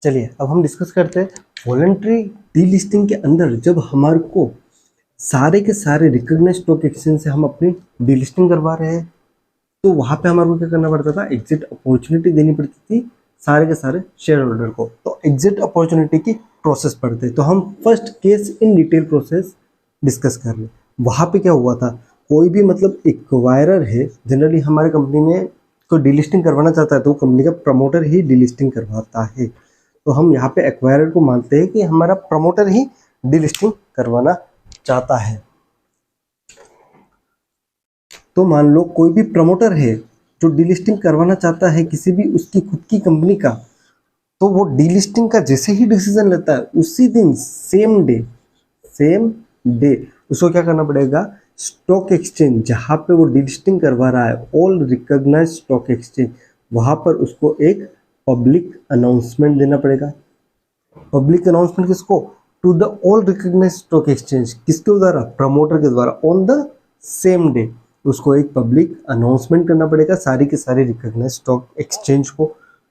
चलिए अब हम डिस्कस करते हैं वॉलंटरी डीलिस्टिंग के अंदर जब हमारे को सारे के सारे रिकॉग्नाइज स्टॉक एक्सचेंज से हम अपनी डीलिस्टिंग करवा रहे हैं तो वहां पे हमारे को क्या करना पड़ता था, एग्जिट अपॉर्चुनिटी देनी पड़ती थी सारे के सारे शेयर होल्डर को। तो एग्जिट अपॉर्चुनिटी की प्रोसेस पढ़ते तो हम first case in detail process discuss कर ले। वहां पे क्या हुआ था, कोई भी मतलब एक्वायरर है, जनरली हमारे कंपनी में कोई डीलिस्टिंग करवाना चाहता है तो कंपनी का प्रमोटर ही डीलिस्टिंग करवाता है। तो हम यहाँ पे एक्वायरर को मानते हैं कि हमारा प्रमोटर ही डीलिस्टिंग करवाना चाहता है। तो मान लो कोई भी प्रमोटर है जो डीलिस्टिंग करवाना चाहता है किसी भी उसकी खुद की कंपनी का, तो वो डीलिस्टिंग का जैसे ही डिसीजन लेता है उसी दिन सेम डे उसको क्या करना पड़ेगा, स्टॉक एक्सचेंज जहां पे वो डीलिस्टिंग करवा रहा है, ऑल रिकॉग्नाइज्ड स्टॉक एक्सचेंज, वहां पर उसको एक पब्लिक अनाउंसमेंट देना पड़ेगा। पब्लिक अनाउंसमेंट किसको, to the all recognised stock exchange, किसके द्वारा, प्रमोटर के द्वारा, ऑन द सेम डे उसको एक पब्लिक अनाउंसमेंट करना पड़ेगा सारी के सारे रिकॉग्नाइज्ड स्टॉक एक्सचेंज को।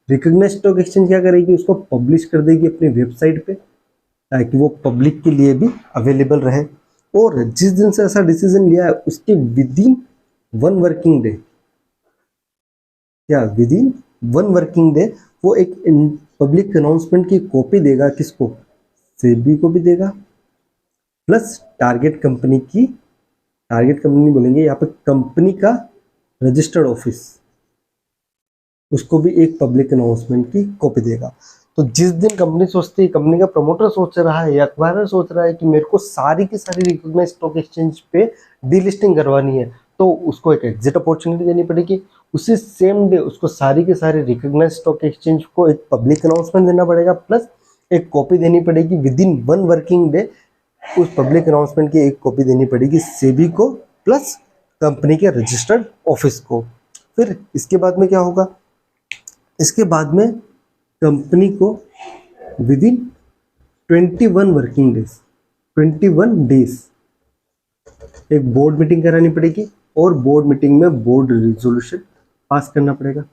रिकॉग्नाइज्ड स्टॉक एक्सचेंज क्या करेगी, उसको पब्लिश कर देगी अपनी वेबसाइट पे ताकि वो पब्लिक के लिए भी अवेलेबल रहे। और जिस दिन से ऐसा डिसीजन लिया है उसके विद इन 1 वर्किंग डे, क्या विद इन 1 वर्किंग डे वो एक पब्लिक अनाउंसमेंट की कॉपी देगा, किसको, सेबी को भी देगा, प्लस टारगेट कंपनी की, टारगेट कंपनी बोलेंगे यहाँ पे कंपनी का रजिस्टर्ड ऑफिस, उसको भी एक पब्लिक अनाउंसमेंट की कॉपी देगा। तो जिस दिन कंपनी सोचती है, कंपनी का प्रमोटर सोच रहा है या एक्वायरर सोच रहा है कि मेरे को सारी की सारी रिकॉग्नाइज्ड स्टॉक एक्सचेंज पे डीलिस्टिंग करवानी है, तो उसको एक एग्जिट अपॉर्चुनिटी देनी पड़ेगी। उसी सेम डे उसको सारी के सारे रिकॉग्नाइज्ड स्टॉक एक्सचेंज को एक पब्लिक अनाउंसमेंट देना पड़ेगा, प्लस एक कॉपी देनी पड़ेगी विद इन 1 वर्किंग डे। उस पब्लिक अनाउंसमेंट की एक कॉपी देनी पड़ेगी सेबी को प्लस कंपनी के रजिस्टर्ड ऑफिस को। फिर इसके बाद में क्या होगा, इसके बाद में कंपनी को with in 21 working days, 21 days एक बोर्ड मीटिंग करानी पड़ेगी और बोर्ड मीटिंग में बोर्ड रेजोल्यूशन पास करना पड़ेगा।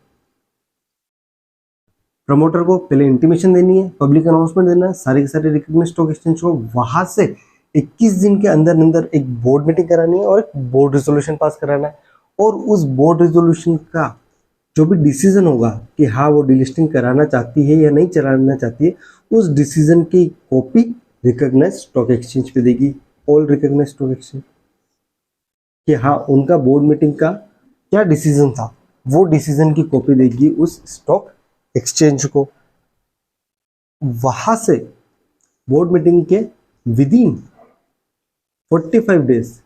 प्रमोटर को पहले इंटीमेशन देनी है, पब्लिक अनाउंसमेंट देना है सारे के सारे रिकॉग्नाइज्ड स्टॉक एक्सचेंज को, वहां से 21 दिन के अंदर अंदर एक बोर्ड मीटिंग करानी है और एक बोर्ड रेजोल्यूशन पास कराना है। और उस बोर्ड रेजोल्यूशन का जो भी डिसीजन होगा कि हाँ वो डीलिस्टिंग कराना चाहती है या नहीं चलाना चाहती है, उस डिसीजन की कॉपी रिकॉग्नाइज्ड स्टॉक एक्सचेंज पे देगी, ऑल रिकॉग्नाइज्ड स्टॉक एक्सचेंज, कि हाँ उनका बोर्ड मीटिंग का क्या डिसीजन था, वो डिसीजन की कॉपी देगी उस स्टॉक एक्सचेंज को। वहां से बोर्ड मीटिंग के विद इन 45 डेज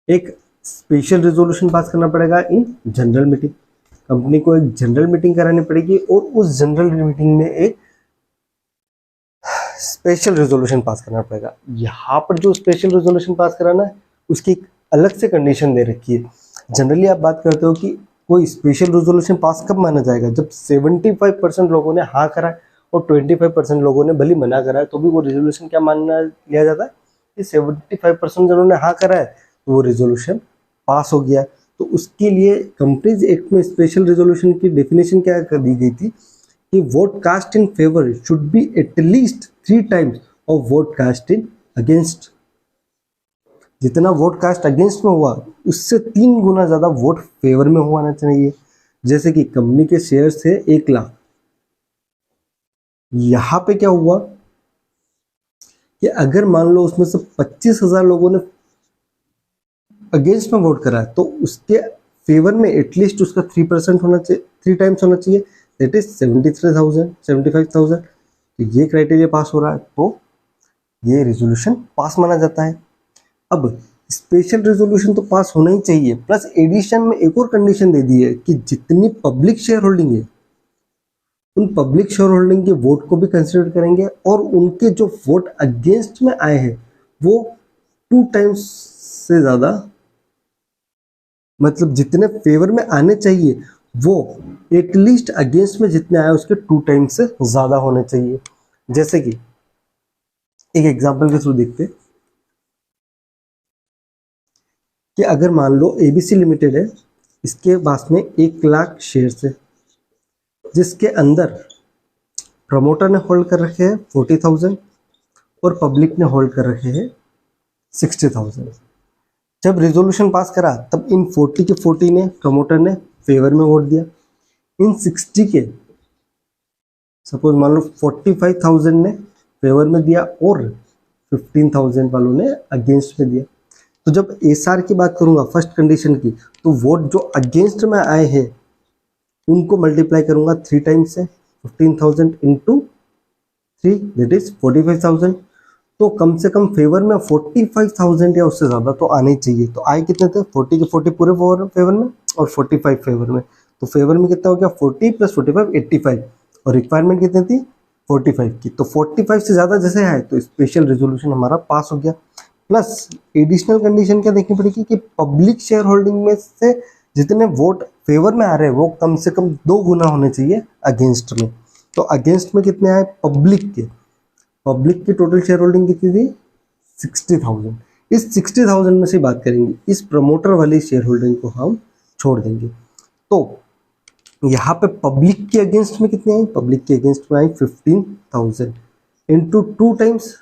एक स्पेशल रेजोल्यूशन पास करना पड़ेगा इन जनरल मीटिंग। कंपनी को एक जनरल मीटिंग करानी पड़ेगी और उस जनरल मीटिंग में एक स्पेशल रेजोल्यूशन पास करना पड़ेगा। यहाँ पर जो स्पेशल रेजोल्यूशन पास कराना है उसकी एक अलग से कंडीशन दे रखी है। जनरली आप बात करते हो कि कोई स्पेशल रेजोल्यूशन पास कब माना जाएगा, जब 75% लोगों ने हाँ करा है और 25% लोगों ने भले मना करा है, तो भी वो रेजोल्यूशन क्या मानना लिया जाता है कि 75% जिन्होंने हाँ करा है तो वो रेजोल्यूशन पास हो गया। तो उसके लिए कंपनीज एक्ट में स्पेशल रेजोल्यूशन की डेफिनेशन क्या कर दी गई थी कि vote cast in favour should be at least 3 times of vote cast in against. जितना वोट कास्ट अगेंस्ट में हुआ उससे 3 गुना ज्यादा वोट फेवर में होना चाहिए। जैसे कि कंपनी के शेयर थे 1 लाख, यहां पे क्या हुआ कि अगर मान लो उसमें से 25,000 लोगों ने अगेंस्ट में वोट करा है तो उसके फेवर में एटलीस्ट उसका 3% होना चाहिए, 3 टाइम्स होना चाहिए, दैट इज 73,000 75,000। तो ये क्राइटेरिया पास हो रहा है तो ये रेजोल्यूशन पास माना जाता है। अब स्पेशल रेजोल्यूशन तो पास होना ही चाहिए, प्लस एडिशन में एक और कंडीशन दे दी है कि जितनी पब्लिक शेयर होल्डिंग है उन पब्लिक शेयर होल्डिंग के वोट को भी कंसिडर करेंगे और उनके जो वोट अगेंस्ट में आए हैं वो 2 टाइम्स से ज्यादा, मतलब जितने फेवर में आने चाहिए वो एटलीस्ट अगेंस्ट में जितने आए उसके 2 टाइम्स से ज्यादा होने चाहिए। जैसे कि एक एग्जांपल के थ्रू देखते हैं कि अगर मान लो एबीसी लिमिटेड है, इसके पास में 1 लाख शेयर है जिसके अंदर प्रमोटर ने होल्ड कर रखे हैं 40,000 और पब्लिक ने होल्ड कर रखे हैं 60,000। जब रेजोल्यूशन पास करा तब इन 40 के 40 ने प्रमोटर ने फेवर में वोट दिया, इन 60 के सपोज मान लो 45,000 ने फेवर में दिया और 15,000 वालों ने अगेंस्ट में दिया। तो जब एसआर की बात करूंगा फर्स्ट कंडीशन की, तो वोट जो अगेंस्ट में आए हैं उनको मल्टीप्लाई करूंगा 3 टाइम्स से, 15,000 इंटू 3 दैट इज 45,000। तो कम से कम फेवर में 45,000 या उससे ज़्यादा तो आने ही चाहिए। तो आए कितने थे, 40 के 40 पूरे फेवर में और 45 फेवर में। तो फेवर में कितना हो गया, 40 + 45 85, और रिक्वायरमेंट कितनी थी 45 की। तो 45 से ज़्यादा जैसे है तो स्पेशल रेजोल्यूशन हमारा पास हो गया। प्लस एडिशनल कंडीशन क्या देखनी पड़ेगी कि पब्लिक शेयर होल्डिंग में से जितने वोट फेवर में आ रहे हैं वो कम से कम 2 गुना होने चाहिए अगेंस्ट में। तो अगेंस्ट में कितने आए, पब्लिक की टोटल शेयर होल्डिंग कितनी थी 60,000। इस 60,000 में से बात करेंगे, इस प्रमोटर वाली शेयर होल्डिंग को हम छोड़ देंगे। तो यहाँ पे पब्लिक के अगेंस्ट में कितने आई, पब्लिक के अगेंस्ट में आई 15,000 इंटू 2 टाइम्स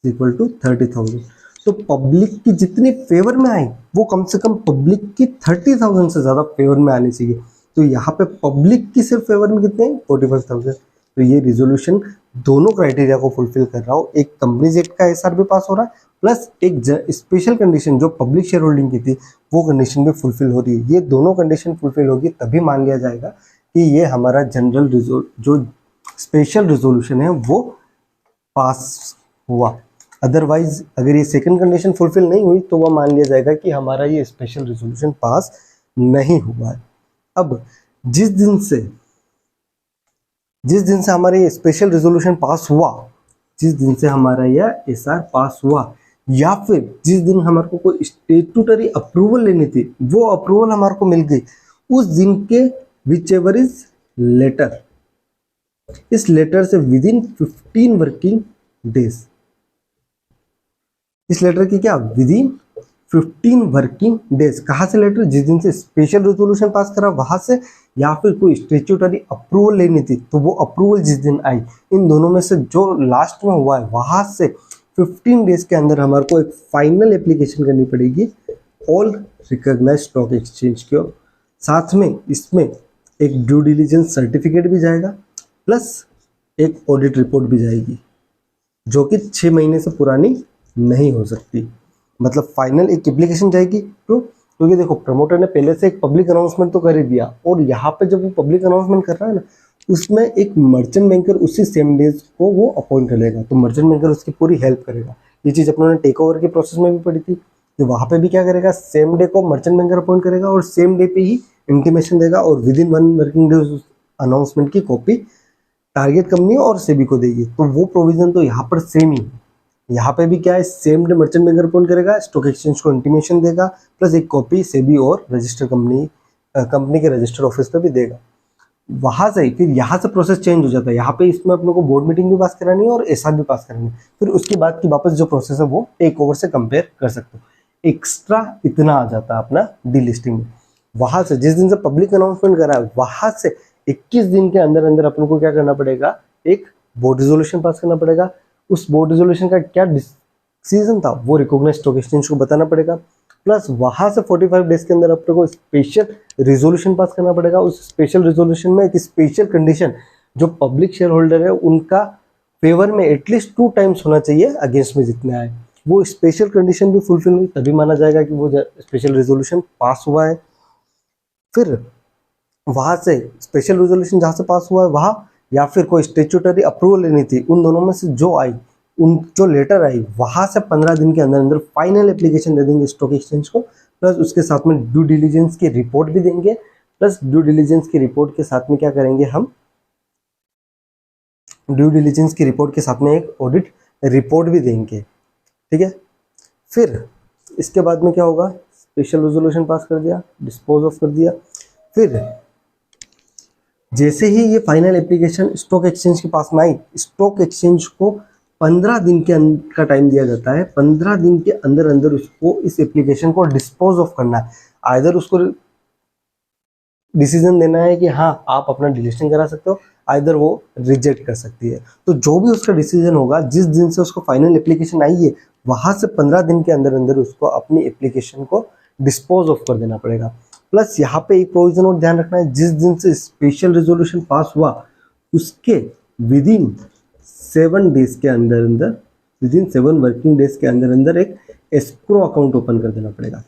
इक्वल टू 30,000। तो पब्लिक की जितनी फेवर में आई वो कम से कम पब्लिक की 30,000 से ज़्यादा फेवर में आनी चाहिए। तो यहाँ पे पब्लिक की सिर्फ फेवर में कितने हैं 45,000। तो ये रिजोल्यूशन दोनों क्राइटेरिया को फुलफिल कर रहा हो, एक कंपनीज एक्ट का एसआर भी पास हो रहा है, प्लस एक स्पेशल कंडीशन जो पब्लिक शेयर होल्डिंग की थी वो कंडीशन भी फुलफिल हो रही है। ये दोनों कंडीशन फुलफिल होगी तभी मान लिया जाएगा कि ये हमारा जनरल जो स्पेशल रिजोल्यूशन है वो पास हुआ। अदरवाइज अगर ये सेकंड कंडीशन फुलफिल नहीं हुई तो वह मान लिया जाएगा कि हमारा ये स्पेशल रिजोल्यूशन पास नहीं हुआ है। अब जिस दिन से हमारा ये स्पेशल रिजोल्यूशन पास हुआ, जिस दिन से हमारा यह एसआर पास हुआ, या फिर जिस दिन हमारे को कोई स्टेटूटरी अप्रूवल लेनी थी वो अप्रूवल हमारे को मिल गई, उस दिन के विच एवर इज लेटर, इस लेटर से विद इन 15 वर्किंग डेज, इस लेटर की क्या विद इन 15 वर्किंग डेज, कहाँ से लेटर, जिस दिन से स्पेशल रेजोल्यूशन पास करा वहां से, या फिर कोई स्टेट्यूटरी अप्रूवल लेनी थी तो वो अप्रूवल जिस दिन आई, इन दोनों में से जो लास्ट में हुआ है वहां से 15 डेज के अंदर हमारे को एक फाइनल एप्लीकेशन करनी पड़ेगी ऑल रिकॉग्नाइज्ड स्टॉक एक्सचेंज की ओर। साथ में इसमें एक ड्यू डिलिजेंस सर्टिफिकेट भी जाएगा, प्लस एक ऑडिट रिपोर्ट भी जाएगी जो कि 6 महीने से पुरानी नहीं हो सकती। मतलब फाइनल एक एप्लीकेशन जाएगी क्योंकि देखो प्रमोटर ने पहले से एक पब्लिक अनाउंसमेंट तो कर ही दिया, और यहाँ पे जब वो पब्लिक अनाउंसमेंट कर रहा है ना उसमें एक मर्चेंट बैंकर उसी सेम डेज को वो अपॉइंट कर लेगा, तो मर्चेंट बैंकर उसकी पूरी हेल्प करेगा। ये चीज़ अपनों ने टेक ओवर के प्रोसेस में भी पढ़ी थी, तो वहाँ पे भी क्या करेगा, सेम डे को मर्चेंट बैंकर अपॉइंट करेगा और सेम डे पे ही इंटीमेशन देगा, और with in 1 working day announcement की कॉपी टारगेट कंपनी और सेबी को देगी। तो वो प्रोविजन तो यहाँ पर सेम ही है। यहाँ पे भी क्या है, same day merchant banker appoint करेगा, स्टॉक एक्सचेंज को इंटीमेशन देगा, प्लस एक कॉपी सेबी और रजिस्टर कंपनी के रजिस्टर ऑफिस पे भी देगा। वहां से फिर यहाँ से प्रोसेस चेंज हो जाता है। यहाँ पे इसमें अपने को बोर्ड मीटिंग भी पास करानी है और एसआर भी पास करानी है। फिर उसके बाद की वापस जो प्रोसेस है वो टेक ओवर से कंपेयर कर सकते हो। एक्स्ट्रा इतना आ जाता है अपना डीलिस्टिंग में। वहां से जिस दिन से पब्लिक अनाउंसमेंट करा है वहां से 21 दिन के अंदर अंदर अपने को क्या करना पड़ेगा, एक बोर्ड रेजोल्यूशन पास करना पड़ेगा। उस बोर्ड रेजोल्यूशन का क्या डिसीजन था वो रिकॉग्नाइज्ड स्टॉक एक्सचेंज को बताना पड़ेगा, प्लस वहां से 45 डेज के अंदर अपने को स्पेशल रेजोल्यूशन पास करना पड़ेगा। उस स्पेशल रेजोल्यूशन में एक स्पेशल कंडीशन जो पब्लिक शेयर होल्डर है उनका फेवर में एटलीस्ट 2 टाइम्स होना चाहिए अगेंस्ट में जितने आए, वो स्पेशल कंडीशन भी फुलफिल हुई तभी माना जाएगा कि वो स्पेशल रेजोल्यूशन पास हुआ है। फिर वहां से स्पेशल रेजोल्यूशन जहां से पास हुआ है वहां, या फिर कोई स्टेट्यूटरी अप्रूवल लेनी थी, उन दोनों में से जो आई, उन जो लेटर आई वहां से 15 दिन के अंदर अंदर फाइनल एप्लीकेशन दे देंगे स्टॉक एक्सचेंज को, प्लस उसके साथ में ड्यू डिलीजेंस की रिपोर्ट भी देंगे। प्लस ड्यू डिलीजेंस की रिपोर्ट के साथ में क्या करेंगे हम, ड्यू डिलीजेंस की रिपोर्ट के साथ में एक ऑडिट रिपोर्ट भी देंगे, ठीक है। फिर इसके बाद में क्या होगा, स्पेशल रेजोल्यूशन पास कर दिया, डिस्पोज ऑफ कर दिया। फिर जैसे ही ये फाइनल एप्लीकेशन स्टॉक एक्सचेंज के पास में आई, स्टॉक एक्सचेंज को 15 दिन का टाइम दिया जाता है। 15 दिन के अंदर अंदर उसको इस एप्लीकेशन को डिस्पोज ऑफ करना है। आइदर उसको डिसीजन देना है कि हाँ आप अपना डिलिस्टिंग करा सकते हो, आइदर वो रिजेक्ट कर सकती है। तो जो भी उसका डिसीजन होगा, जिस दिन से उसको फाइनल एप्लीकेशन आई है वहां से 15 दिन के अंदर अंदर उसको अपनी एप्लीकेशन को डिस्पोज ऑफ कर देना पड़ेगा। प्लस यहाँ पे एक प्रोविजन और ध्यान रखना है, जिस दिन से स्पेशल रेजोल्यूशन पास हुआ उसके विद इन 7 डेज के अंदर अंदर, विद इन 7 वर्किंग डेज के अंदर अंदर एक एस्क्रो अकाउंट ओपन कर देना पड़ेगा।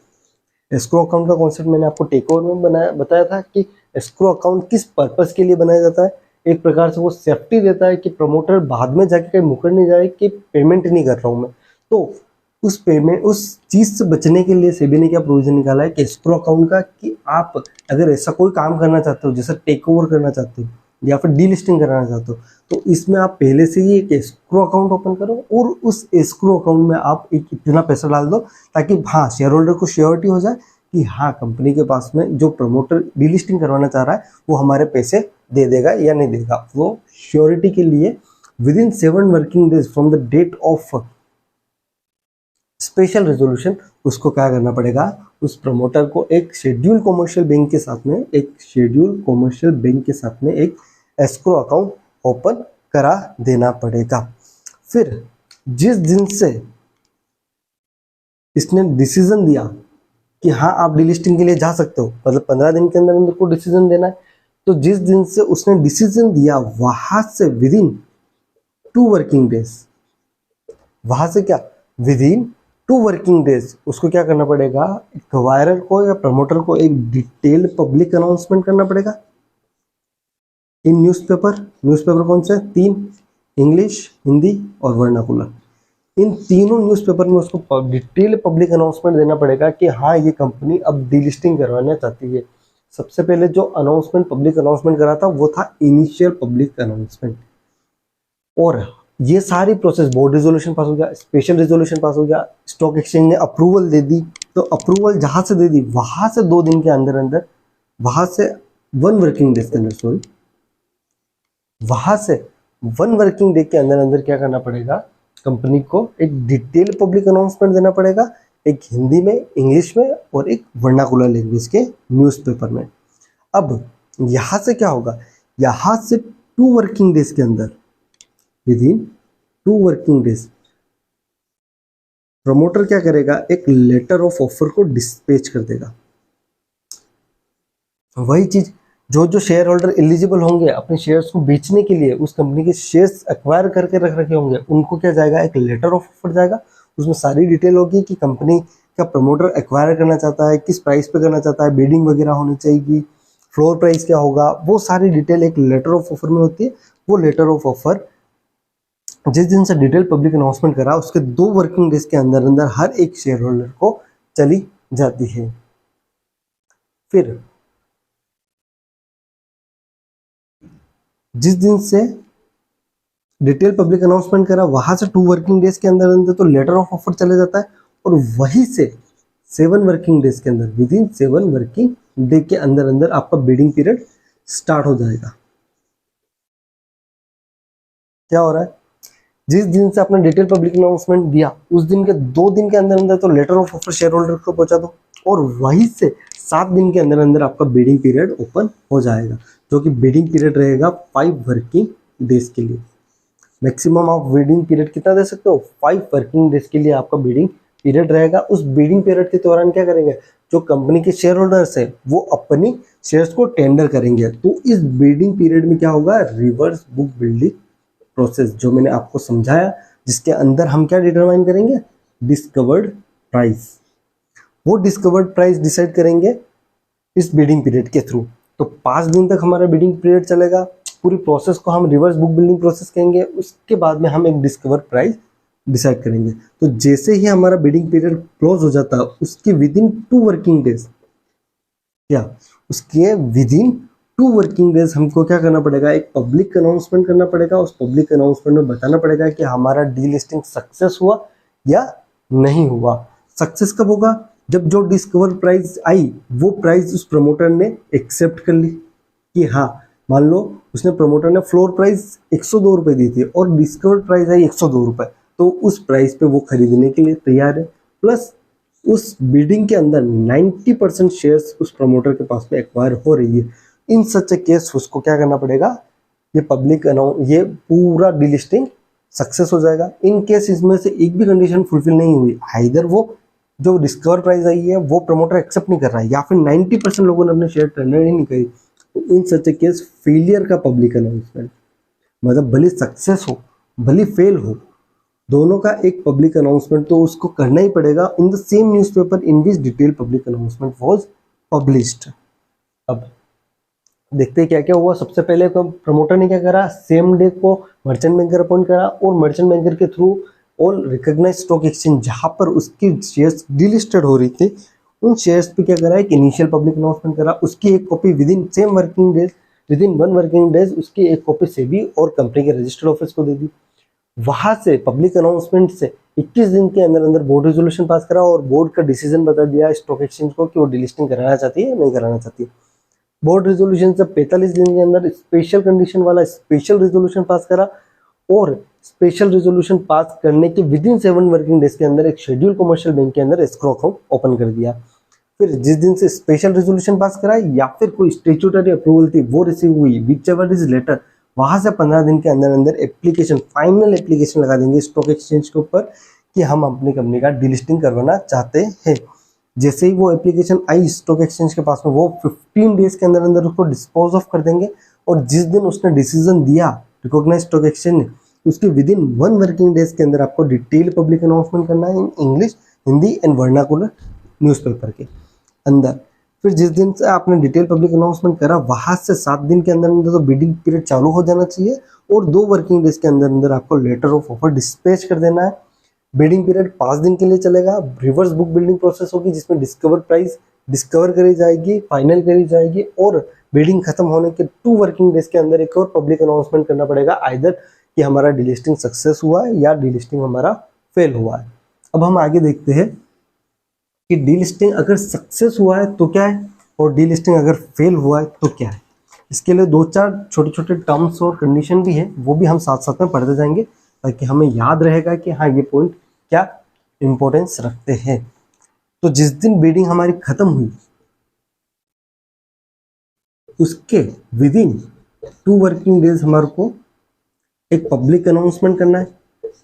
एस्क्रो अकाउंट का कॉन्सेप्ट मैंने आपको टेक ओवर में बताया था कि एस्क्रो अकाउंट किस पर्पस के लिए बनाया जाता है। एक प्रकार से वो सेफ्टी देता है कि प्रमोटर बाद में जाके कहीं मुकर नहीं जाए कि पेमेंट नहीं कर रहा हूँ मैं। तो उस चीज से बचने के लिए सेबी ने क्या प्रोविजन निकाला है कि एस्क्रो अकाउंट का, कि आप अगर ऐसा कोई काम करना चाहते हो, जैसे टेक ओवर करना चाहते हो या फिर डीलिस्टिंग कराना चाहते हो, तो इसमें आप पहले से ही एक एस्क्रो अकाउंट ओपन करो और उस एस्क्रो अकाउंट में आप एक इतना पैसा डाल दो ताकि हाँ शेयर होल्डर को श्योरिटी हो जाए कि हाँ कंपनी के पास में जो प्रमोटर डीलिस्टिंग करवाना चाह रहा है वो हमारे पैसे दे देगा या नहीं देगा। वो श्योरिटी के लिए within 7 working days from the date of special resolution उसको क्या करना पड़ेगा, उस प्रमोटर को एक शेड्यूल कॉमर्शियल बैंक के साथ में एक एस्क्रो अकाउंट ओपन करा देना पड़ेगा। फिर जिस दिन से इसने डिसीजन दिया कि हाँ आप डीलिस्टिंग के लिए जा सकते हो, मतलब 15 दिन के अंदर अंदर को डिसीजन देना है, तो जिस दिन से उसने डिसीजन दिया वहां से विद इन 2 वर्किंग डेज, वहां से क्या विद इन 2 वर्किंग डेज उसको क्या करना पड़ेगा, एक्वायरर को या प्रमोटर को एक डिटेल्ड पब्लिक अनाउंसमेंट करना पड़ेगा इन न्यूज़पेपर कौन से 3, इंग्लिश, हिंदी और वर्नाकुलर। इन तीनों न्यूज़पेपर में उसको डिटेल्ड पब्लिक अनाउंसमेंट देना पड़ेगा कि हाँ ये कंपनी अब डीलिस्टिंग करवाना चाहती है। सबसे पहले जो पब्लिक अनाउंसमेंट करा था वो था इनिशियल पब्लिक अनाउंसमेंट, और ये सारी प्रोसेस बोर्ड रेजोल्यूशन पास हो गया, स्पेशल रेजोल्यूशन पास हो गया, स्टॉक एक्सचेंज ने अप्रूवल दे दी, तो अप्रूवल जहां से दे दी वहां से 2 दिन के अंदर अंदर, वहां से 1 वर्किंग डेज के अंदर वहां से 1 वर्किंग डे के अंदर अंदर क्या करना पड़ेगा, कंपनी को एक डिटेल पब्लिक अनाउंसमेंट देना पड़ेगा, एक हिंदी में, इंग्लिश में और एक वर्नाकुलर लैंग्वेज के न्यूज़पेपर में। अब यहां से क्या होगा, यहां से 2 वर्किंग डेज के अंदर, with in 2 working days promoter क्या करेगा, एक लेटर ऑफ ऑफर को डिस्पैच कर देगा। वही चीज जो शेयर होल्डर एलिजिबल होंगे अपने शेयर्स को बेचने के लिए, उस कंपनी के शेयर्स एक्वायर करके रख रखे होंगे, उनको क्या जाएगा, एक लेटर ऑफ ऑफर जाएगा। उसमें सारी डिटेल होगी कि कंपनी का प्रमोटर एक्वायर करना चाहता है, किस प्राइस पे करना चाहता है, बिडिंग वगैरह होनी चाहिए, फ्लोर प्राइस क्या होगा, वो सारी डिटेल एक लेटर ऑफ ऑफर में होती है। वो लेटर ऑफ ऑफर जिस दिन से डिटेल पब्लिक अनाउंसमेंट करा उसके 2 वर्किंग डेज के अंदर अंदर हर एक शेयर होल्डर को चली जाती है। फिर जिस दिन से डिटेल पब्लिक अनाउंसमेंट करा वहां से 2 वर्किंग डेज के अंदर अंदर तो लेटर ऑफ ऑफर चले जाता है, और वहीं से 7 वर्किंग डेज के अंदर, विद इन 7 वर्किंग डे के अंदर अंदर आपका बिडिंग पीरियड स्टार्ट हो जाएगा। क्या हो रहा है, जिस दिन से आपने डिटेल पब्लिक अनाउंसमेंट दिया उस दिन के 2 दिन के अंदर अंदर तो letter of offer shareholder को पहुंचा दो, और वहीं से 7 दिन के अंदर अंदर आपका बिडिंग पीरियड ओपन हो जाएगा, जो कि बिडिंग पीरियड रहेगा 5 वर्किंग डेज के लिए। मैक्सिमम आप बिडिंग पीरियड कितना दे सकते हो, 5 वर्किंग डेज के लिए आपका बिडिंग पीरियड रहेगा। उस बिडिंग पीरियड के दौरान क्या करेंगे, जो कंपनी के शेयर होल्डर्स है वो अपनी शेयर्स को टेंडर करेंगे। तो इस बिडिंग पीरियड में क्या होगा, रिवर्स बुक बिल्डिंग प्रोसेस जो मैंने आपको समझाया, जिसके अंदर हम क्या डिटरमाइन करेंगे, डिस्कवर्ड प्राइस। वो डिस्कवर्ड प्राइस डिसाइड करेंगे इस बिडिंग पीरियड के थ्रू। तो 5 दिन तक हमारा बिडिंग पीरियड चलेगा, पूरी प्रोसेस को हम रिवर्स बुक बिल्डिंग प्रोसेस कहेंगे। उसके बाद में हम एक डिस्कवर्ड प्राइस डिसाइड करेंगे। तो जैसे ही हमारा बिडिंग पीरियड क्लोज हो जाता है उसके विद इन 2 वर्किंग डेज, क्या उसके विद इन 2 वर्किंग डेज हमको क्या करना पड़ेगा, एक पब्लिक अनाउंसमेंट करना पड़ेगा। उस पब्लिक अनाउंसमेंट में बताना पड़ेगा कि हमारा डीलिस्टिंग सक्सेस हुआ या नहीं हुआ। सक्सेस कब होगा, जब जो डिस्कवर प्राइस आई वो प्राइस उस प्रमोटर ने एक्सेप्ट कर ली कि हाँ, मान लो उसने प्रमोटर ने फ्लोर प्राइस 102 रुपए दी थी और डिस्कवर प्राइस आई 102 रुपए, तो उस प्राइस पे वो खरीदने के लिए तैयार है। प्लस उस बिडिंग के अंदर 90% शेयर्स उस प्रमोटर के पास में एक्वायर हो रही है। इन सच ए केस उसको क्या करना पड़ेगा, ये पब्लिक अनाउंस, ये पूरा डिलिस्टिंग सक्सेस हो जाएगा। इन केस इसमें से एक भी कंडीशन फुलफिल नहीं हुई, आइदर वो जो डिस्कवर प्राइस आई है वो प्रमोटर एक्सेप्ट नहीं कर रहा है, या फिर 90% लोगों ने अपने शेयर टेंडर ही नहीं करी, तो इन सच ए केस फेलियर का पब्लिक अनाउंसमेंट, मतलब भले सक्सेस हो भले फेल हो, दोनों का एक पब्लिक अनाउंसमेंट तो उसको करना ही पड़ेगा in the same newspaper in which detail public announcement was published. अब देखते हैं क्या क्या हुआ। सबसे पहले प्रमोटर ने क्या करा, सेम डे को मर्चेंट बैंकर अपॉइंट करा, और मर्चेंट बैंकर के through all recognise stock exchange जहां पर उसकी शेयर्स डिलिस्टेड हो रही थी, उन शेयर्स पे क्या करा, एक इनिशियल पब्लिक अनाउंसमेंट करा, उसकी एक copy with in same working days, with in 1 working days उसकी एक कॉपी सेबी और कंपनी के रजिस्टर्ड ऑफिस को दे दी। वहां से पब्लिक अनाउंसमेंट से 21 दिन के अंदर अंदर बोर्ड रेजोल्यूशन पास करा, और बोर्ड का डिसीजन बता दिया स्टॉक एक्सचेंज को कि वो डिलिस्टिंग कराना चाहती है नहीं कराना चाहती है। बोर्ड रेजोल्यूशन से 45 दिन के अंदर स्पेशल कंडीशन वाला स्पेशल रेजोल्यूशन पास करा, और स्पेशल रेजोल्यूशन पास करने के विद इन 7 वर्किंग डेज के अंदर एक शेड्यूल कमर्शियल बैंक के अंदर एस्क्रो अकाउंट ओपन कर दिया। फिर जिस दिन से स्पेशल रेजोल्यूशन पास करा या फिर कोई स्टेट्यूटरी अप्रूवल थी वो रिसीव हुई, विच एवर इज लेटर, वहां से 15 दिन के अंदर अंदर एप्लीकेशन, फाइनल एप्लीकेशन लगा देंगे स्टॉक एक्सचेंज के ऊपर कि हम अपनी कंपनी का डिलिस्टिंग करवाना चाहते हैं। जैसे ही वो एप्लीकेशन आई स्टॉक एक्सचेंज के पास में, वो 15 डेज के अंदर अंदर उसको डिस्पोज ऑफ कर देंगे, और जिस दिन उसने डिसीजन दिया रिकॉग्नाइज स्टॉक एक्सचेंज ने, उसके विद इन 1 वर्किंग डेज के अंदर आपको डिटेल पब्लिक अनाउंसमेंट करना है in English, Hindi and vernacular newspaper के अंदर। फिर जिस दिन से आपने डिटेल पब्लिक अनाउंसमेंट करा, वहां से 7 दिन के अंदर अंदर तो बिडिंग पीरियड चालू हो जाना चाहिए, और 2 वर्किंग डेज के अंदर अंदर आपको लेटर ऑफ ऑफर डिस्पैच कर देना है। बिडिंग पीरियड 5 दिन के लिए चलेगा। रिवर्स बुक बिल्डिंग प्रोसेस होगी जिसमें डिस्कवर प्राइस डिस्कवर करी जाएगी, फाइनल करी जाएगी, और बिडिंग खत्म होने के 2 वर्किंग डेज के अंदर एक और पब्लिक अनाउंसमेंट करना पड़ेगा, आइदर कि हमारा डिलिस्टिंग सक्सेस हुआ है या डिलिस्टिंग हमारा फेल हुआ है। अब हम आगे देखते हैं कि डीलिस्टिंग अगर सक्सेस हुआ है तो क्या है, और डीलिस्टिंग अगर फेल हुआ है तो क्या है। इसके लिए 2-4 छोटे छोटे टर्म्स और कंडीशन भी है, वो भी हम साथ साथ में पढ़ते जाएंगे ताकि हमें याद रहेगा कि हाँ ये पॉइंट क्या इंपॉर्टेंस रखते हैं। तो जिस दिन बिडिंग हमारी खत्म हुई उसके विद इन 2 वर्किंग डेज हमारे को एक पब्लिक अनाउंसमेंट करना है।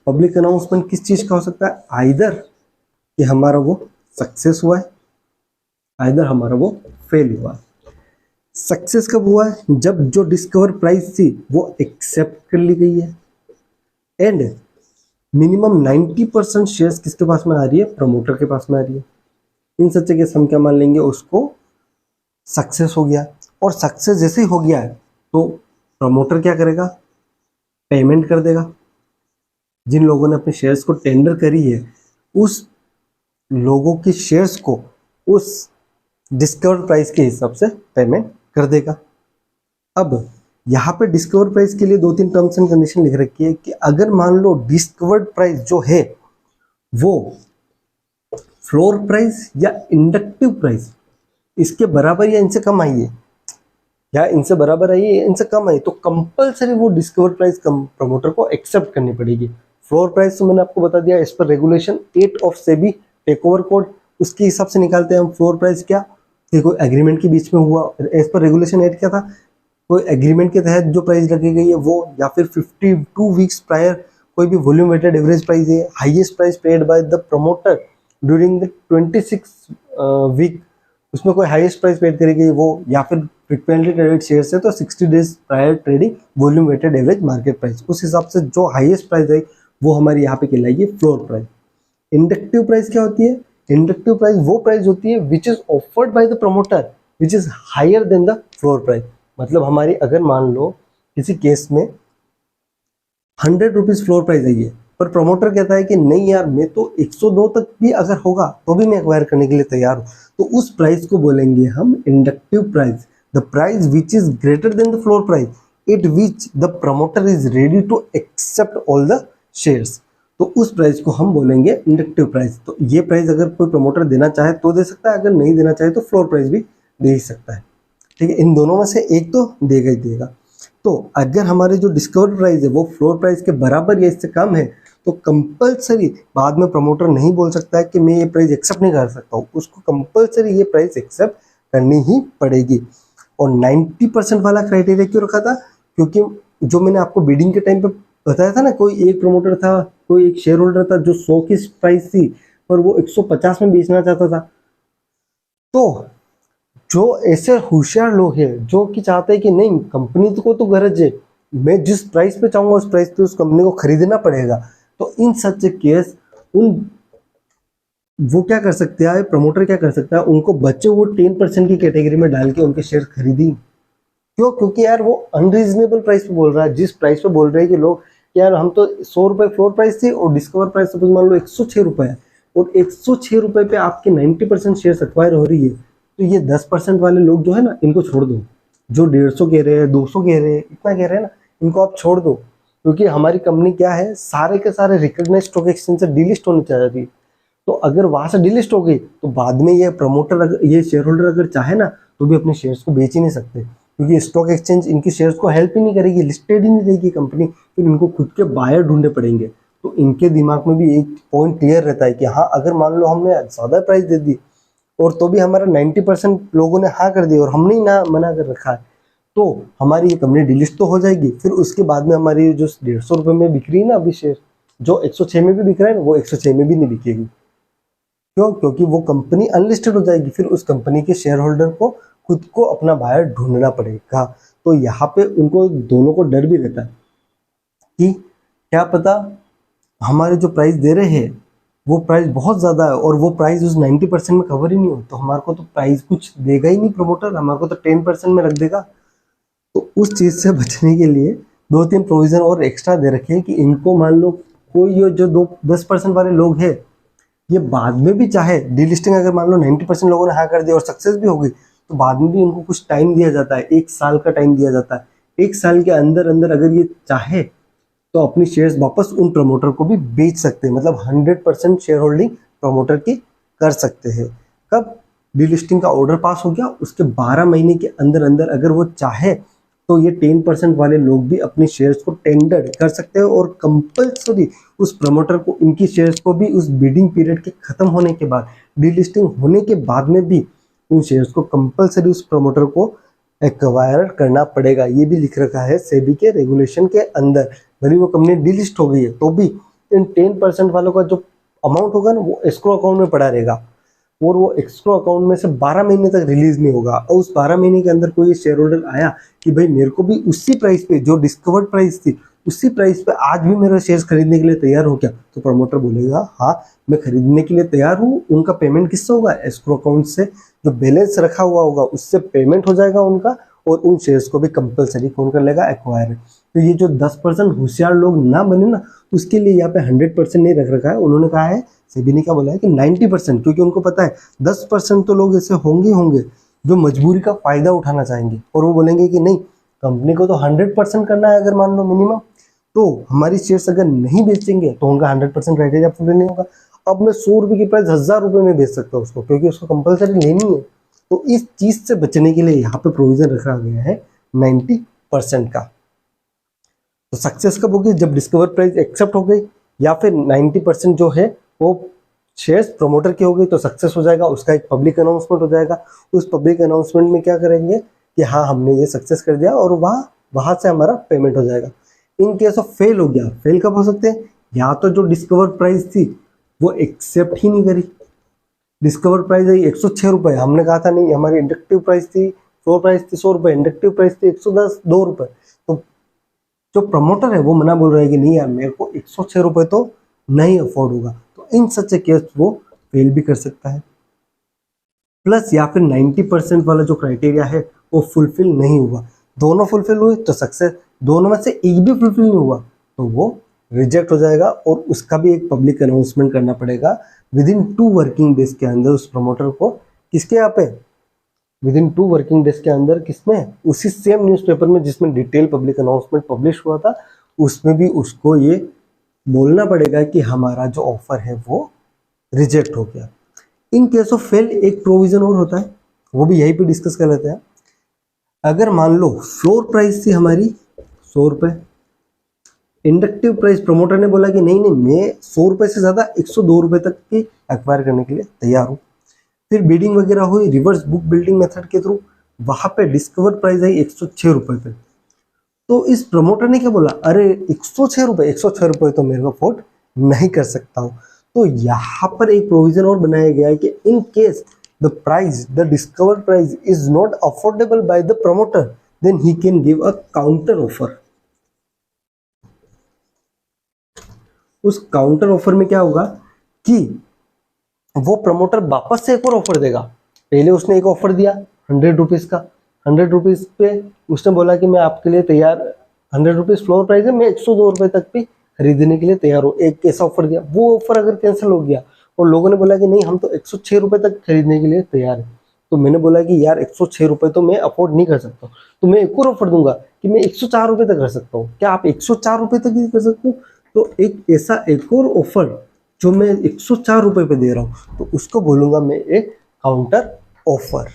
पब्लिक अनाउंसमेंट किस चीज का हो सकता है, आइदर कि हमारा वो सक्सेस हुआ है, आइदर हमारा वो फेल हुआ है। सक्सेस कब हुआ है, जब जो डिस्कवर प्राइस थी वो एक्सेप्ट कर ली गई है, एंड मिनिमम 90% शेयर्स किसके पास में आ रही है, प्रमोटर के पास में आ रही है। इन सच केस हम क्या मान लेंगे, उसको सक्सेस हो गया। और सक्सेस जैसे ही हो गया है तो प्रमोटर क्या करेगा, पेमेंट कर देगा। जिन लोगों ने अपने शेयर्स को टेंडर करी है उस लोगों की शेयर्स को उस डिस्कवर प्राइस के हिसाब से पेमेंट कर देगा। अब यहाँ पे डिस्कवर प्राइस के लिए 2-3 टर्म्स एंड कंडीशन लिख रखी है कि अगर मान लो डिस्कवर्ड प्राइस जो है वो फ्लोर प्राइस या इंडक्टिव प्राइस इसके बराबर या इनसे कम आई है, या इनसे बराबर आई है इनसे कम आई, तो कंपलसरी वो डिस्कवर प्राइस प्रमोटर को एक्सेप्ट करनी पड़ेगी। फ्लोर प्राइस तो मैंने आपको बता दिया, इस पर regulation 8 of SEBI takeover code, उसके हिसाब से निकालते हैं हम फ्लोर प्राइस। क्या कोई एग्रीमेंट के बीच में हुआ, एज पर रेगुलेशन 8 क्या था, कोई एग्रीमेंट के तहत जो प्राइस रखी गई है वो, या फिर 52 वीक्स प्रायर कोई भी वॉल्यूम वेटेड एवरेज प्राइस है, highest price paid by the promoter during the 26 week, उसमें कोई हाईएस्ट प्राइस पेड करी गई वो, या फिर फ्रिक्वेंटली ट्रेडेड शेयर्स है तो 60 days prior trading volume weighted average market price, उस हिसाब से जो हाईएस्ट प्राइस है वो हमारी यहाँ पे कहलाएगी फ्लोर प्राइस। इंडक्टिव प्राइस क्या होती है, इंडक्टिव प्राइस वो प्राइस होती है which is offered by the promoter which is higher than the floor price. मतलब हमारी अगर मान लो किसी केस में 100 रुपीज फ्लोर प्राइस आई है, पर प्रमोटर कहता है कि नहीं यार मैं तो 102 तक भी अगर होगा तो भी मैं एक्वायर करने के लिए तैयार हूँ, तो उस प्राइस को बोलेंगे हम inductive price. The price which is greater than the floor price at which the promoter is ready to accept all the shares, तो उस प्राइस को हम बोलेंगे इंडक्टिव प्राइस। तो ये प्राइस अगर कोई प्रमोटर देना चाहे तो दे सकता है, अगर नहीं देना चाहे तो फ्लोर प्राइस भी दे ही सकता है। ठीक है, इन दोनों में से एक तो देगा ही देगा। तो अगर हमारे जो डिस्कवर प्राइस है वो फ्लोर प्राइस के बराबर या इससे कम है तो कंपलसरी बाद में प्रमोटर नहीं बोल सकता है कि मैं ये प्राइस एक्सेप्ट नहीं कर सकता हूँ, उसको कंपलसरी ये प्राइस एक्सेप्ट करनी ही पड़ेगी। और 90% वाला क्राइटेरिया क्यों रखा था, क्योंकि जो मैंने आपको बीडिंग के टाइम पे बताया था ना, कोई एक प्रमोटर था, कोई एक शेयर होल्डर था जो 100 की प्राइस थी पर वो 150 में बेचना चाहता था। तो जो ऐसे होशियार लोग हैं जो कि चाहते हैं कि नहीं, कंपनी को तो गरज है, मैं जिस प्राइस पे चाहूंगा उस प्राइस पे उस कंपनी को खरीदना पड़ेगा, तो इन सच केस उन वो क्या कर सकते हैं, प्रमोटर क्या कर सकता है, उनको बचे वो 10% की कैटेगरी में डाल के उनके शेयर खरीदी। क्यों? क्योंकि यार वो अनरीजनेबल प्राइस पे बोल रहा है, जिस प्राइस पे बोल रहे हैं कि लोग यार हम तो 100 रुपए फ्लोर प्राइस थी और डिस्कवर प्राइस सपोज मान लो 106 रुपए है, और 106 रुपए पे आपके 90% शेयर एक्वायर हो रही है, तो ये 10% वाले लोग जो है ना, इनको छोड़ दो। जो 150 कह रहे हैं, 200 कह रहे हैं, इतना कह रहे हैं ना, इनको आप छोड़ दो। क्योंकि हमारी कंपनी क्या है, सारे के सारे रिकॉग्नाइज स्टॉक एक्सचेंज से डिलिस्ट होनी चाहिए। तो अगर वहां से डिलिस्ट हो गई तो बाद में ये प्रमोटर अगर ये शेयर होल्डर अगर चाहे ना तो भी अपने शेयर्स को बेच ही नहीं सकते, क्योंकि स्टॉक एक्सचेंज इनकी शेयर्स को हेल्प ही नहीं करेगी, लिस्टेड ही नहीं रहेगी कंपनी, फिर इनको खुद के बायर ढूंढने पड़ेंगे। तो इनके दिमाग में भी एक पॉइंट क्लियर रहता है कि हाँ, अगर मान लो हमने ज़्यादा प्राइस दे दी और तो भी हमारा 90% लोगों ने हाँ कर दी और हमने ही ना मना कर रखा है, तो हमारी ये कंपनी डिलिस्ट तो हो जाएगी। फिर उसके बाद में हमारी जो 150 रुपये में बिक रही है ना अभी शेयर, जो 106 में भी बिक रहा है ना, वो 106 में भी नहीं बिकेगी। क्यों? क्योंकि वो कंपनी अनलिस्टेड हो जाएगी, फिर उस कंपनी के शेयर होल्डर को खुद को अपना बायर ढूंढना पड़ेगा। तो यहाँ पे उनको दोनों को डर भी रहता है कि क्या पता हमारे जो प्राइस दे रहे हैं वो प्राइस बहुत ज़्यादा है और वो प्राइस उस 90% में कवर ही नहीं हो, तो हमारे को तो प्राइस कुछ देगा ही नहीं प्रमोटर, हमारे को तो 10% में रख देगा। तो उस चीज़ से बचने के लिए 2-3 प्रोविज़न और एक्स्ट्रा दे रखे हैं कि इनको मान लो कोई ये जो 10% वाले लोग हैं, ये बाद में भी चाहे डीलिस्टिंग अगर मान लो 90% लोगों ने हाँ कर दिया और सक्सेस भी हो गई, तो बाद में भी उनको कुछ टाइम दिया जाता है, 1 साल का टाइम दिया जाता है। 1 साल के अंदर अंदर अगर ये चाहे तो अपनी शेयर्स वापस उन प्रमोटर को भी बेच सकते हैं, मतलब 100% शेयर होल्डिंग प्रमोटर की कर सकते हैं। कब डीलिस्टिंग का ऑर्डर पास हो गया उसके 12 महीने के अंदर अंदर अगर वो चाहे तो ये 10% वाले लोग भी अपने शेयर्स को टेंडर कर सकते हैं और कंपल्सरी उस प्रमोटर को इनकी शेयर्स को भी उस बिडिंग पीरियड के खत्म होने के बाद, डीलिस्टिंग होने के बाद में भी उन शेयर्स को कंपल्सरी उस प्रमोटर को एक्वायर करना पड़ेगा। ये भी लिख रखा है सेबी के रेगुलेशन के अंदर। भले वो कंपनी डिलिस्ट हो गई है तो भी इन 10% वालों का जो अमाउंट होगा ना वो एस्क्रो अकाउंट में पड़ा रहेगा, और वो एस्क्रो अकाउंट में से 12 महीने तक रिलीज नहीं होगा। और उस 12 महीने के अंदर कोई शेयर होल्डर आया कि भाई मेरे को भी उसी प्राइस पे जो डिस्कवर्ड प्राइस थी उसी प्राइस पे आज भी मेरा शेयर्स खरीदने के लिए तैयार हो क्या, तो प्रमोटर बोलेगा हाँ मैं खरीदने के लिए तैयार हूँ। उनका पेमेंट किससे होगा? एस्क्रो अकाउंट से, जो बैलेंस रखा हुआ होगा उससे पेमेंट हो जाएगा उनका, और उन शेयर्स को भी कंपलसरी कौन कर लेगा? एक्वायर। तो ये जो 10% होशियार लोग ना बने ना, उसके लिए यहाँ पे 100% नहीं रख रखा है। उन्होंने कहा है, सेबी ने क्या बोला है कि 90%, क्योंकि उनको पता है 10% तो लोग ऐसे होंगे जो मजबूरी का फायदा उठाना चाहेंगे और वो बोलेंगे कि नहीं कंपनी को तो 100% करना है, अगर मान लो मिनिमम, तो हमारी शेयर्स अगर नहीं बेचेंगे तो उनका 100% क्राइटेरिया पूरा नहीं होगा। अब मैं 100 रुपये की प्राइस 1000 रुपये में बेच सकता हूँ उसको, क्योंकि उसको कंपलसरी लेनी है। तो इस चीज से बचने के लिए यहाँ पे प्रोविजन रखा गया है 90% का। तो सक्सेस कब होगी? जब डिस्कवर प्राइस एक्सेप्ट हो गई या फिर 90% जो है वो शेयर्स प्रमोटर की हो गई तो सक्सेस हो जाएगा। उसका एक पब्लिक अनाउंसमेंट हो जाएगा। उस पब्लिक अनाउंसमेंट में क्या करेंगे कि हाँ हमने ये सक्सेस कर दिया, और वहां से हमारा पेमेंट हो जाएगा। इन केस ऑफ फेल हो गया, फेल कब हो सकते हैं? या तो जो डिस्कवर प्राइस थी वो एक्सेप्ट ही नहीं करी, डिस्कवर प्राइस है 106 रुपये, हमने कहा था नहीं हमारी इंडक्टिव प्राइस थी, फ्लोर प्राइस थी 100 रुपये, इंडक्टिव प्राइस थी 110 2 रुपये, तो जो प्रमोटर है वो मना बोल रहा है कि नहीं यार मेरे को 106 रुपये तो नहीं अफोर्ड होगा। तो इन सच केस वो फेल भी कर सकता है। प्लस या फिर 90% वाला जो क्राइटेरिया है वो फुलफिल नहीं हुआ, दोनों फुलफिल हुए तो सक्सेस, दोनों में से एक भी फुलफिल नहीं हुआ तो वो रिजेक्ट हो जाएगा, और उसका भी एक पब्लिक अनाउंसमेंट करना पड़ेगा विद इन 2 वर्किंग डेज के अंदर उस प्रमोटर को। किसके यहाँ पे? विद इन 2 वर्किंग डेज के अंदर। किसमें? उसी सेम न्यूज़पेपर में जिसमें डिटेल पब्लिक अनाउंसमेंट पब्लिश हुआ था, उसमें भी उसको ये बोलना पड़ेगा कि हमारा जो ऑफर है वो रिजेक्ट हो गया। इन केस ऑफ फेल एक प्रोविजन और होता है, वो भी यहीं पे डिस्कस कर लेते हैं। अगर मान लो फ्लोर प्राइस थी हमारी 100 रुपये, इंडक्टिव प्राइस प्रमोटर ने बोला कि नहीं मैं 100 रुपये से ज़्यादा 102 रुपये तक की एक्वायर करने के लिए तैयार हूँ। फिर बिडिंग वगैरह हुई रिवर्स बुक बिल्डिंग मेथड के थ्रू, वहाँ पे डिस्कवर प्राइस आई 106 रुपये पे। तो इस प्रमोटर ने क्या बोला, अरे 106 रुपये तो मेरे को अफोर्ड नहीं कर सकता हूँ। तो यहाँ पर एक प्रोविजन और बनाया गया है कि in case the discover price is not affordable by the promoter, then he can give a counter offer. उस काउंटर ऑफर में क्या होगा कि वो प्रमोटर वापस से एक और ऑफर देगा। पहले उसने एक ऑफर दिया 100 रुपीज का, 100 रुपीज पे उसने बोला कि मैं आपके लिए तैयार, 100 रुपीज फ्लोर प्राइस है, मैं 102 रुपए तक भी खरीदने के लिए तैयार हूँ, एक ऐसा ऑफर दिया। वो ऑफर अगर कैंसिल हो गया और लोगों ने बोला कि नहीं हम तो 106 रुपए तक खरीदने के लिए तैयार है, तो मैंने बोला कि यार 106 रुपए तो मैं अफोर्ड नहीं कर सकता, तो मैं एक और ऑफर दूंगा कि मैं 104 रुपए तक कर सकता हूँ, क्या आप 104 रुपए तक ही कर सकते हो? तो एक ऐसा एक और ऑफर जो मैं 104 रुपए पे दे रहा हूँ, तो उसको बोलूंगा मैं एक काउंटर ऑफर।